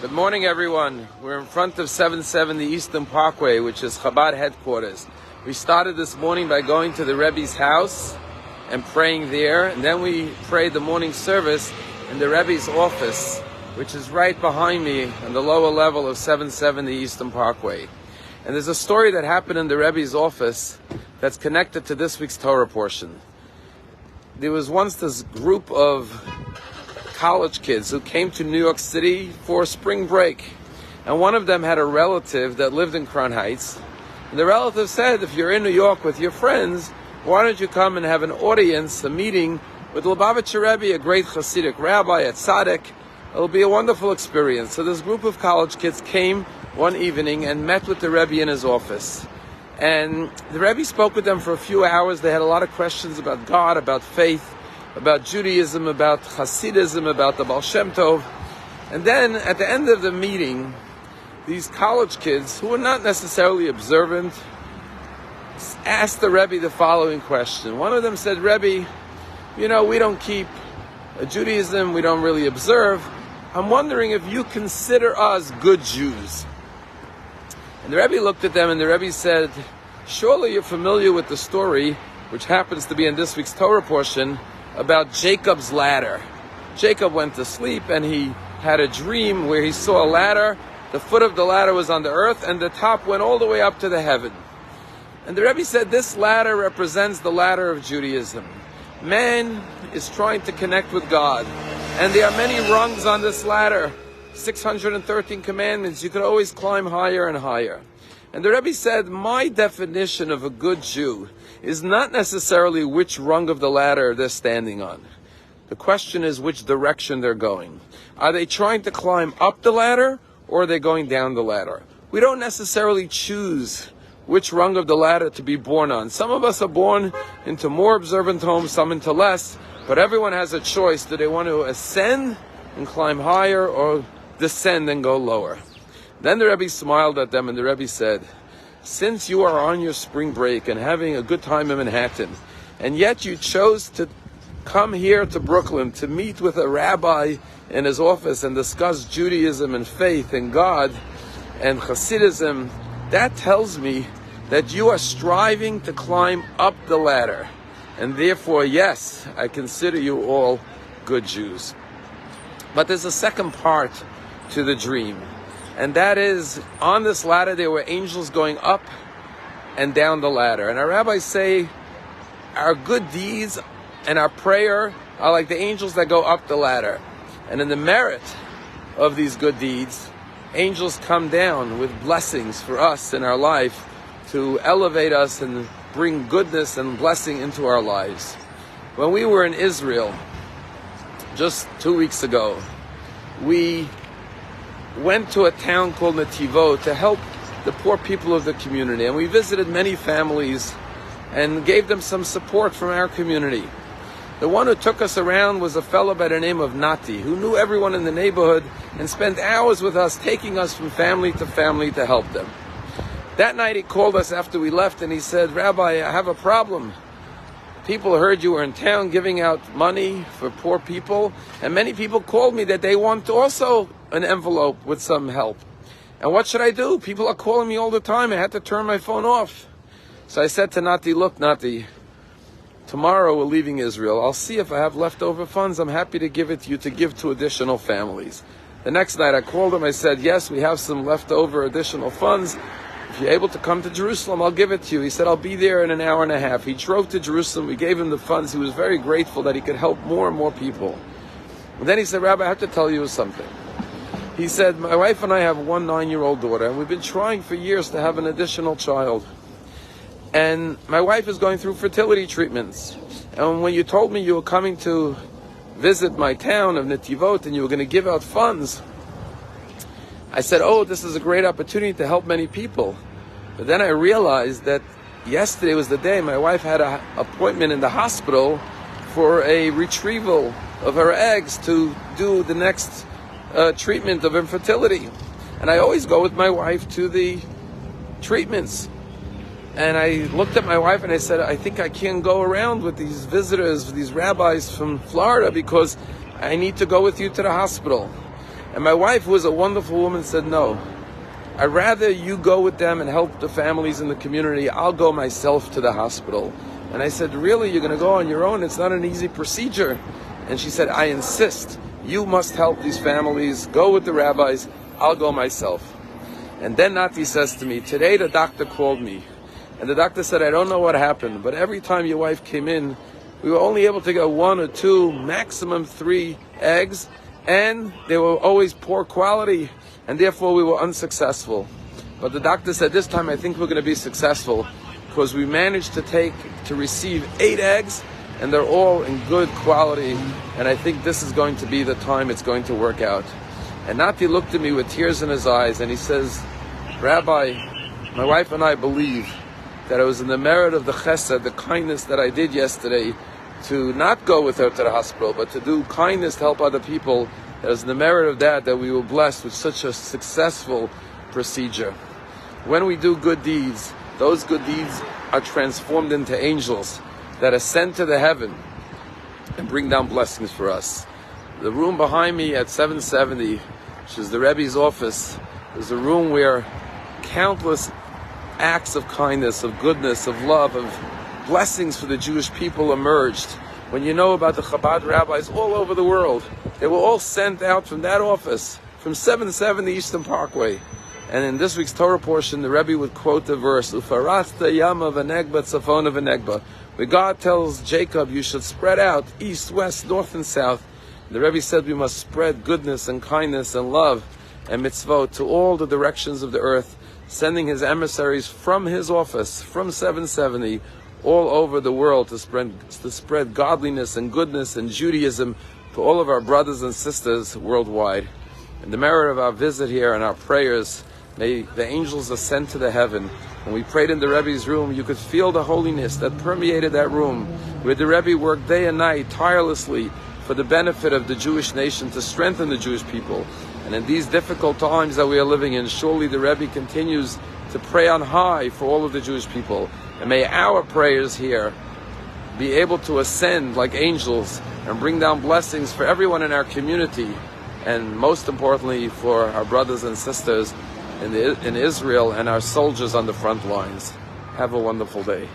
Good morning, everyone. We're in front of 770 Eastern Parkway, which is Chabad Headquarters. We started this morning by going to the Rebbe's house and praying there, and then we prayed the morning service in the Rebbe's office, which is right behind me on the lower level of 770 Eastern Parkway. And there's a story that happened in the Rebbe's office that's connected to this week's Torah portion. There was once this group of college kids who came to New York City for spring break. And one of them had a relative that lived in Crown Heights. And the relative said, if you're in New York with your friends, why don't you come and have an audience, a meeting with Lubavitcher Rebbe, a great Hasidic rabbi at Tzaddik. It'll be a wonderful experience. So this group of college kids came one evening and met with the Rebbe in his office. And the Rebbe spoke with them for a few hours. They had a lot of questions about God, about faith, about Judaism, about Hasidism, about the Baal Shem Tov. And then at the end of the meeting, these college kids, who were not necessarily observant, asked the Rebbe the following question. One of them said, Rebbe, we don't keep Judaism, we don't really observe. I'm wondering if you consider us good Jews. And the Rebbe looked at them and the Rebbe said, surely you're familiar with the story, which happens to be in this week's Torah portion, about Jacob's ladder. Jacob went to sleep and he had a dream where he saw a ladder. The foot of the ladder was on the earth and the top went all the way up to the heaven. And the Rebbe said this ladder represents the ladder of Judaism. Man is trying to connect with God. And there are many rungs on this ladder. 613 commandments. You could always climb higher and higher. And the Rebbe said, my definition of a good Jew is not necessarily which rung of the ladder they're standing on. The question is which direction they're going. Are they trying to climb up the ladder or are they going down the ladder? We don't necessarily choose which rung of the ladder to be born on. Some of us are born into more observant homes, some into less, but everyone has a choice. Do they want to ascend and climb higher or descend and go lower? Then the Rebbe smiled at them and the Rebbe said, since you are on your spring break and having a good time in Manhattan, and yet you chose to come here to Brooklyn to meet with a rabbi in his office and discuss Judaism and faith and God and Hasidism, that tells me that you are striving to climb up the ladder. And therefore, yes, I consider you all good Jews. But there's a second part to the dream. And that is, on this ladder there were angels going up and down the ladder. And our rabbis say our good deeds and our prayer are like the angels that go up the ladder. And in the merit of these good deeds, angels come down with blessings for us in our life to elevate us and bring goodness and blessing into our lives. When we were in Israel just 2 weeks ago, we went to a town called Netivot to help the poor people of the community. And we visited many families and gave them some support from our community. The one who took us around was a fellow by the name of Nati, who knew everyone in the neighborhood and spent hours with us, taking us from family to help them. That night he called us after we left and he said, Rabbi, I have a problem. People heard you were in town giving out money for poor people, and many people called me that they want also an envelope with some help. And what should I do? People are calling me all the time. I had to turn my phone off. So I said to Nati, look, Nati, tomorrow we're leaving Israel. I'll see if I have leftover funds. I'm happy to give it to you to give to additional families. The next night I called him. I said, yes, we have some leftover additional funds. If you're able to come to Jerusalem, I'll give it to you. He said, I'll be there in an hour and a half. He drove to Jerusalem. We gave him the funds. He was very grateful that he could help more and more people. And then he said, Rabbi, I have to tell you something. He said, my wife and I have one 9-year-old daughter, and we've been trying for years to have an additional child. And my wife is going through fertility treatments. And when you told me you were coming to visit my town of Netivot and you were going to give out funds, I said, oh, this is a great opportunity to help many people. But then I realized that yesterday was the day my wife had an appointment in the hospital for a retrieval of her eggs to do the next treatment of infertility. And I always go with my wife to the treatments. And I looked at my wife and I said, I think I can't go around with these visitors, these rabbis from Florida, because I need to go with you to the hospital. And my wife, who was a wonderful woman, said, no, I'd rather you go with them and help the families in the community. I'll go myself to the hospital. And I said, really, you're going to go on your own? It's not an easy procedure. And she said, I insist. You must help these families. Go with the rabbis. I'll go myself. And then Nati says to me, today the doctor called me. And the doctor said, I don't know what happened, but every time your wife came in, we were only able to get 1 or 2, maximum 3 eggs. And they were always poor quality. And therefore we were unsuccessful. But the doctor said, this time I think we're going to be successful, because we managed to receive 8 eggs, and they're all in good quality. And I think this is going to be the time it's going to work out. And Nati looked at me with tears in his eyes, and he says, Rabbi, my wife and I believe that it was in the merit of the chesed, the kindness that I did yesterday, to not go with her to the hospital, but to do kindness to help other people. It was in the merit of that we were blessed with such a successful procedure. When we do good deeds, those good deeds are transformed into angels that ascend to the heaven and bring down blessings for us. The room behind me at 770, which is the Rebbe's office, is a room where countless acts of kindness, of goodness, of love, of blessings for the Jewish people emerged. When you know about the Chabad rabbis all over the world, they were all sent out from that office, from 770 Eastern Parkway. And in this week's Torah portion, the Rebbe would quote the verse, Ufarasta yama v'negba tzafona v'negba, where God tells Jacob, you should spread out east, west, north, and south. The Rebbe said we must spread goodness and kindness and love and mitzvot to all the directions of the earth, sending his emissaries from his office, from 770, all over the world to spread godliness and goodness and Judaism to all of our brothers and sisters worldwide. In the merit of our visit here and our prayers, may the angels ascend to the heaven. When we prayed in the Rebbe's room, you could feel the holiness that permeated that room, where the Rebbe worked day and night tirelessly for the benefit of the Jewish nation, to strengthen the Jewish people. And in these difficult times that we are living in, surely the Rebbe continues to pray on high for all of the Jewish people. And may our prayers here be able to ascend like angels and bring down blessings for everyone in our community, and most importantly for our brothers and sisters in Israel and our soldiers on the front lines. Have a wonderful day.